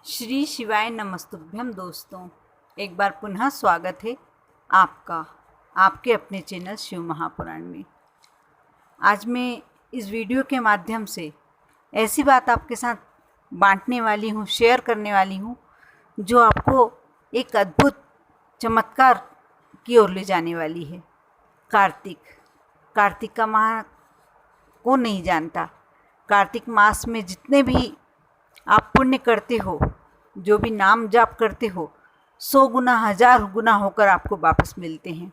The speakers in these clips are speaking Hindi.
श्री शिवाय नमस्तुभ्यम दोस्तों, एक बार पुनः स्वागत है आपका आपके अपने चैनल शिव महापुराण में। आज मैं इस वीडियो के माध्यम से ऐसी बात आपके साथ बांटने वाली हूँ, शेयर करने वाली हूँ, जो आपको एक अद्भुत चमत्कार की ओर ले जाने वाली है। कार्तिक का माह कौन नहीं जानता। कार्तिक मास में जितने भी आप पुण्य करते हो, जो भी नाम जाप करते हो, 100 गुना 1000 गुना होकर आपको वापस मिलते हैं।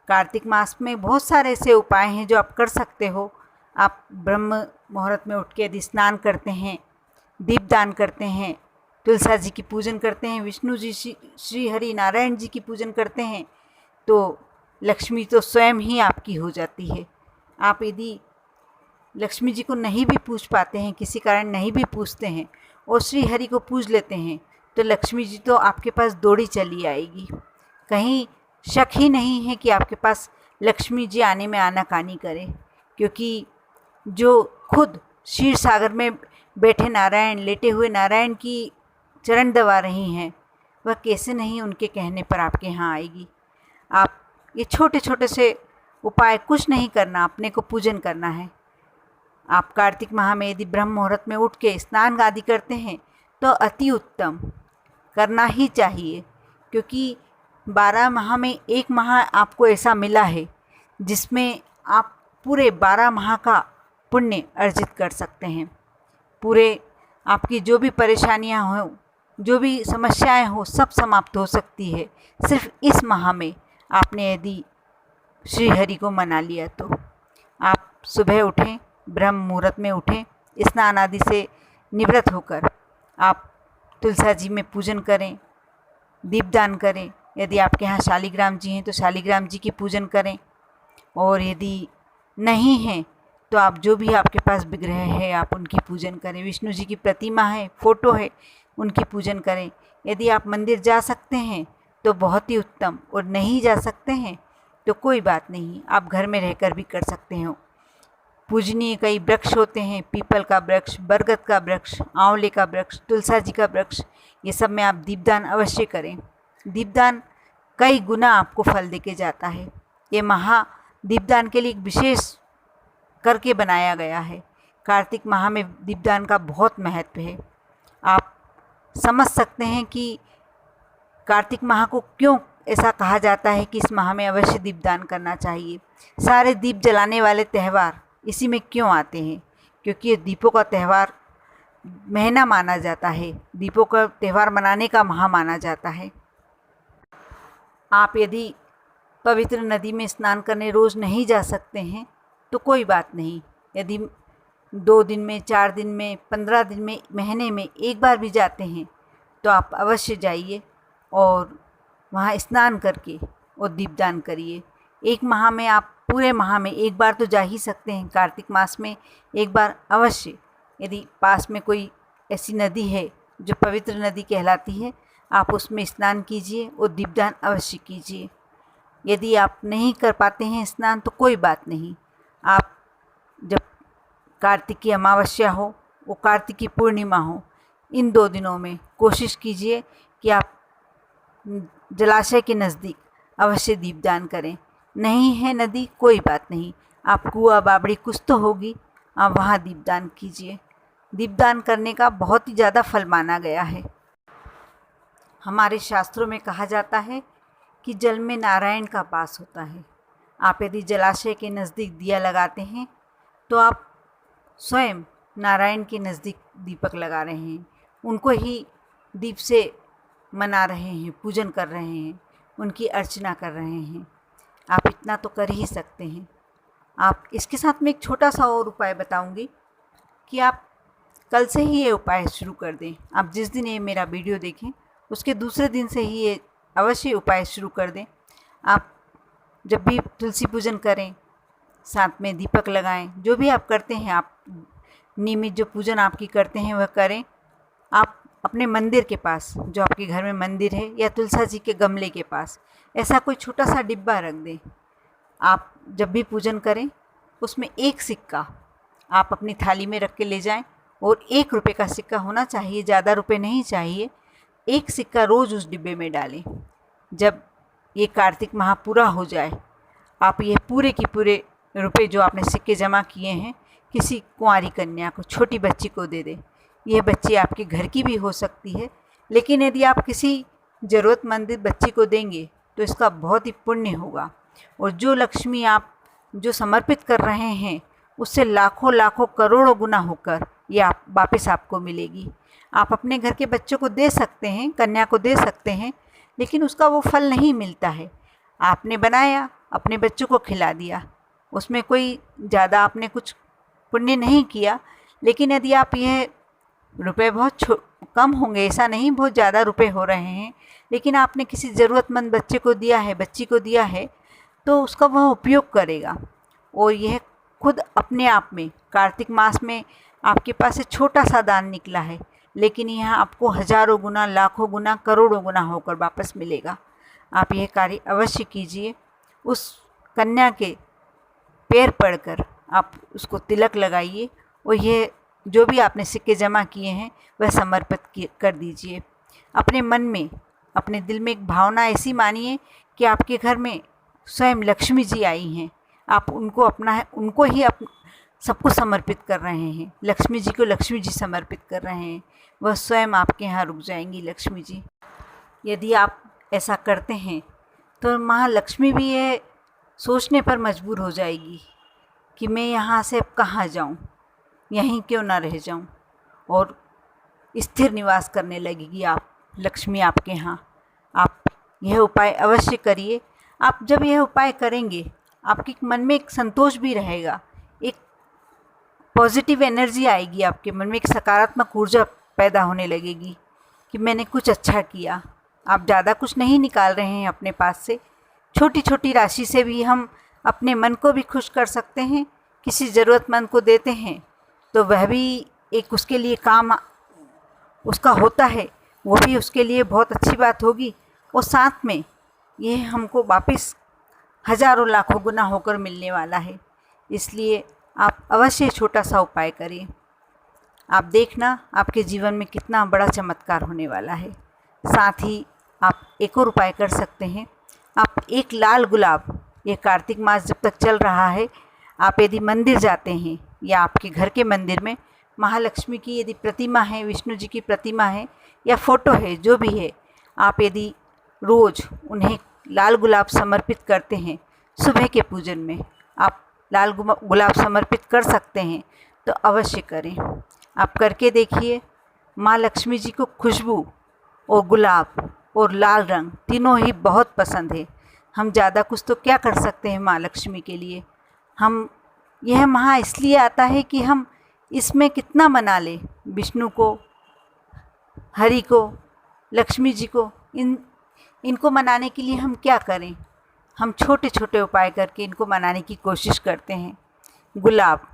कार्तिक मास में बहुत सारे ऐसे उपाय हैं जो आप कर सकते हो। आप ब्रह्म मुहूर्त में उठ के यदि स्नान करते हैं, दीपदान करते हैं, तुलसा जी की पूजन करते हैं, विष्णु जी श्री हरि नारायण जी की पूजन करते हैं, तो लक्ष्मी तो स्वयं ही आपकी हो जाती है। आप यदि लक्ष्मी जी को नहीं भी पूज पाते हैं, किसी कारण नहीं भी पूजते हैं और श्री हरि को पूज लेते हैं, तो लक्ष्मी जी तो आपके पास दौड़ी चली आएगी। कहीं शक ही नहीं है कि आपके पास लक्ष्मी जी आने में आनाकानी करे, क्योंकि जो खुद क्षीर सागर में बैठे नारायण, लेटे हुए नारायण की चरण दबा रही हैं, वह कैसे नहीं उनके कहने पर आपके यहाँ आएगी। आप ये छोटे छोटे से उपाय कुछ नहीं करना, अपने को पूजन करना है। आप कार्तिक माह में यदि ब्रह्म मुहूर्त में उठ के स्नान आदि करते हैं तो अति उत्तम, करना ही चाहिए, क्योंकि 12 माह में एक माह आपको ऐसा मिला है जिसमें आप पूरे 12 माह का पुण्य अर्जित कर सकते हैं। पूरे आपकी जो भी परेशानियां हो, जो भी समस्याएं हो, सब समाप्त हो सकती है सिर्फ इस माह में आपने यदि श्री हरि को मना लिया तो। आप सुबह उठें, ब्रह्म मुहूर्त में उठें, स्नान आदि से निवृत्त होकर आप तुलसा जी में पूजन करें, दीपदान करें। यदि आपके यहाँ शालिग्राम जी हैं तो शालिग्राम जी की पूजन करें, और यदि नहीं हैं तो आप जो भी आपके पास विग्रह है आप उनकी पूजन करें। विष्णु जी की प्रतिमा है, फोटो है, उनकी पूजन करें। यदि आप मंदिर जा सकते हैं तो बहुत ही उत्तम, और नहीं जा सकते हैं तो कोई बात नहीं, आप घर में रहकर भी कर सकते हो। पूजनीय कई वृक्ष होते हैं, पीपल का वृक्ष, बरगद का वृक्ष, आंवले का वृक्ष, तुलसा जी का वृक्ष, ये सब में आप दीपदान अवश्य करें। दीपदान कई गुना आपको फल देके जाता है। ये महा दीपदान के लिए एक विशेष करके बनाया गया है। कार्तिक माह में दीपदान का बहुत महत्व है। आप समझ सकते हैं कि कार्तिक माह को क्यों ऐसा कहा जाता है कि इस माह में अवश्य दीपदान करना चाहिए। सारे दीप जलाने वाले त्यौहार इसी में क्यों आते हैं, क्योंकि ये दीपों का त्यौहार महीना माना जाता है, दीपों का त्यौहार मनाने का माह माना जाता है। आप यदि पवित्र नदी में स्नान करने रोज़ नहीं जा सकते हैं तो कोई बात नहीं। यदि 2 दिन में, 4 दिन में, 15 दिन में, महीने में एक बार भी जाते हैं तो आप अवश्य जाइए और वहाँ स्नान करके और दीपदान करिए। एक माह में आप पूरे माह में एक बार तो जा ही सकते हैं। कार्तिक मास में एक बार अवश्य, यदि पास में कोई ऐसी नदी है जो पवित्र नदी कहलाती है, आप उसमें स्नान कीजिए और दीपदान अवश्य कीजिए। यदि आप नहीं कर पाते हैं स्नान तो कोई बात नहीं, आप जब कार्तिक की अमावस्या हो, वो कार्तिक की पूर्णिमा हो, इन 2 दिनों में कोशिश कीजिए कि आप जलाशय के नज़दीक अवश्य दीपदान करें। नहीं है नदी, कोई बात नहीं, आप कुआं बावड़ी कुछ तो होगी, आप वहाँ दीपदान कीजिए। दीपदान करने का बहुत ही ज़्यादा फल माना गया है। हमारे शास्त्रों में कहा जाता है कि जल में नारायण का वास होता है। आप यदि जलाशय के नज़दीक दिया लगाते हैं तो आप स्वयं नारायण के नज़दीक दीपक लगा रहे हैं, उनको ही दीप से मना रहे हैं, पूजन कर रहे हैं, उनकी अर्चना कर रहे हैं। आप इतना तो कर ही सकते हैं। आप इसके साथ में एक छोटा सा और उपाय बताऊंगी कि आप कल से ही ये उपाय शुरू कर दें। आप जिस दिन ये मेरा वीडियो देखें उसके दूसरे दिन से ही ये अवश्य उपाय शुरू कर दें। आप जब भी तुलसी पूजन करें, साथ में दीपक लगाएं, जो भी आप करते हैं, आप नियमित जो पूजन आपकी करते हैं वह करें। आप अपने मंदिर के पास, जो आपके घर में मंदिर है, या तुलसा जी के गमले के पास ऐसा कोई छोटा सा डिब्बा रख दें। आप जब भी पूजन करें उसमें एक सिक्का आप अपनी थाली में रख के ले जाएं और 1 रुपये का सिक्का होना चाहिए, ज़्यादा रुपए नहीं चाहिए। 1 सिक्का रोज़ उस डिब्बे में डालें। जब ये कार्तिक माह पूरा हो जाए, आप ये पूरे के पूरे रुपए जो आपने सिक्के जमा किए हैं किसी कुंवारी कन्या को, छोटी बच्ची को दे दें। यह बच्ची आपके घर की भी हो सकती है, लेकिन यदि आप किसी ज़रूरतमंद बच्ची को देंगे तो इसका बहुत ही पुण्य होगा। और जो लक्ष्मी आप जो समर्पित कर रहे हैं उससे लाखों लाखों करोड़ों गुना होकर ये आप वापस आपको मिलेगी। आप अपने घर के बच्चों को दे सकते हैं, कन्या को दे सकते हैं, लेकिन उसका वो फल नहीं मिलता है। आपने बनाया, अपने बच्चों को खिला दिया, उसमें कोई ज़्यादा आपने कुछ पुण्य नहीं किया। लेकिन यदि आप यह रुपए बहुत कम होंगे, ऐसा नहीं बहुत ज़्यादा रुपए हो रहे हैं, लेकिन आपने किसी ज़रूरतमंद बच्चे को दिया है, बच्ची को दिया है, तो उसका वह उपयोग करेगा। और यह खुद अपने आप में कार्तिक मास में आपके पास एक छोटा सा दान निकला है, लेकिन यह आपको हज़ारों गुना, लाखों गुना, करोड़ों गुना होकर वापस मिलेगा। आप यह कार्य अवश्य कीजिए। उस कन्या के पैर पड़कर आप उसको तिलक लगाइए और यह जो भी आपने सिक्के जमा किए हैं वह समर्पित कर दीजिए। अपने मन में, अपने दिल में एक भावना ऐसी मानिए कि आपके घर में स्वयं लक्ष्मी जी आई हैं। आप उनको अपना है, उनको ही सबको समर्पित कर रहे हैं। लक्ष्मी जी को लक्ष्मी जी समर्पित कर रहे हैं, वह स्वयं आपके यहाँ रुक जाएंगी लक्ष्मी जी। यदि आप ऐसा करते हैं तो महालक्ष्मी भी ये सोचने पर मजबूर हो जाएगी कि मैं यहाँ से अब कहाँ जाऊँ, यहीं क्यों ना रह जाऊँ, और स्थिर निवास करने लगेगी आप लक्ष्मी आपके यहाँ। आप यह उपाय अवश्य करिए। आप जब यह उपाय करेंगे आपके मन में एक संतोष भी रहेगा, एक पॉजिटिव एनर्जी आएगी आपके मन में, एक सकारात्मक ऊर्जा पैदा होने लगेगी कि मैंने कुछ अच्छा किया। आप ज़्यादा कुछ नहीं निकाल रहे हैं अपने पास से, छोटी छोटी राशि से भी हम अपने मन को भी खुश कर सकते हैं। किसी ज़रूरतमंद को देते हैं तो वह भी एक उसके लिए काम उसका होता है, वो भी उसके लिए बहुत अच्छी बात होगी। और साथ में ये हमको वापस हज़ारों लाखों गुना होकर मिलने वाला है। इसलिए आप अवश्य छोटा सा उपाय करिए। आप देखना आपके जीवन में कितना बड़ा चमत्कार होने वाला है। साथ ही आप एक और उपाय कर सकते हैं। आप एक लाल गुलाब, ये कार्तिक मास जब तक चल रहा है, आप यदि मंदिर जाते हैं या आपके घर के मंदिर में महालक्ष्मी की यदि प्रतिमा है, विष्णु जी की प्रतिमा है या फ़ोटो है, जो भी है, आप यदि रोज़ उन्हें लाल गुलाब समर्पित करते हैं, सुबह के पूजन में आप लाल गुलाब समर्पित कर सकते हैं, तो अवश्य करें। आप करके देखिए। माँ लक्ष्मी जी को खुशबू और गुलाब और लाल रंग तीनों ही बहुत पसंद है। हम ज़्यादा कुछ तो क्या कर सकते हैं माँ लक्ष्मी के लिए। हम यह माह इसलिए आता है कि हम इसमें कितना मना लें विष्णु को, हरि को, लक्ष्मी जी को। इनको मनाने के लिए हम क्या करें, हम छोटे छोटे उपाय करके इनको मनाने की कोशिश करते हैं। गुलाब,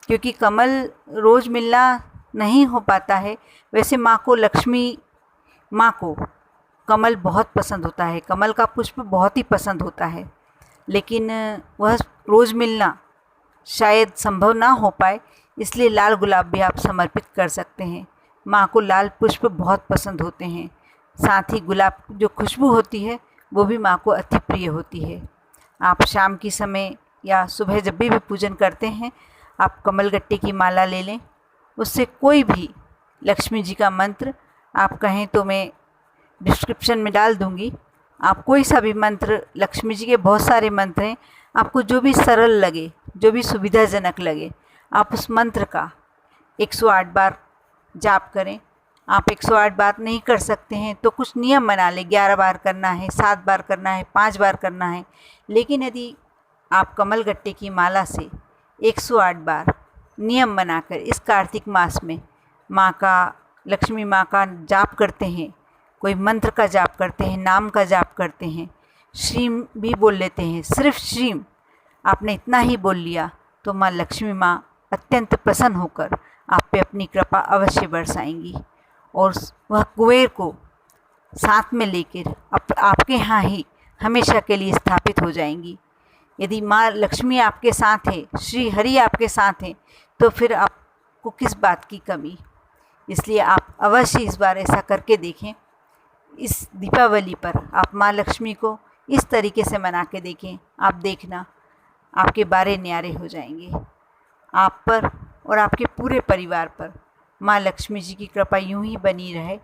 क्योंकि कमल रोज़ मिलना नहीं हो पाता है, वैसे माँ को, लक्ष्मी माँ को कमल बहुत पसंद होता है, कमल का पुष्प बहुत ही पसंद होता है, लेकिन वह रोज़ मिलना शायद संभव ना हो पाए, इसलिए लाल गुलाब भी आप समर्पित कर सकते हैं। माँ को लाल पुष्प बहुत पसंद होते हैं। साथ ही गुलाब जो खुशबू होती है वो भी माँ को अति प्रिय होती है। आप शाम की समय या सुबह जब भी पूजन करते हैं, आप कमलगट्टे की माला ले लें, उससे कोई भी लक्ष्मी जी का मंत्र आप कहें तो मैं डिस्क्रिप्शन में डाल दूँगी। आप कोई सा भी मंत्र, लक्ष्मी जी के बहुत सारे मंत्र हैं, आपको जो भी सरल लगे, जो भी सुविधाजनक लगे, आप उस मंत्र का 108 बार जाप करें। आप 108 बार नहीं कर सकते हैं तो कुछ नियम बना लें, 11 बार करना है, 7 बार करना है, 5 बार करना है। लेकिन यदि आप कमलगट्टे की माला से 108 बार नियम बनाकर इस कार्तिक मास में माँ का, लक्ष्मी माँ का जाप करते हैं, कोई मंत्र का जाप करते हैं, नाम का जाप करते हैं, श्रीम भी बोल लेते हैं, सिर्फ श्रीम आपने इतना ही बोल लिया, तो माँ लक्ष्मी माँ अत्यंत प्रसन्न होकर आप पे अपनी कृपा अवश्य बरसाएंगी और वह कुबेर को साथ में लेकर आपके यहाँ ही हमेशा के लिए स्थापित हो जाएंगी। यदि माँ लक्ष्मी आपके साथ है, श्री हरि आपके साथ हैं, तो फिर आप को किस बात की कमी। इसलिए आप अवश्य इस बार ऐसा करके देखें। इस दीपावली पर आप माँ लक्ष्मी को इस तरीके से मना के देखें, आप देखना आपके बारे न्यारे हो जाएंगे। आप पर और आपके पूरे परिवार पर माँ लक्ष्मी जी की कृपा यूं ही बनी रहे।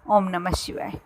ओम नमः शिवाय।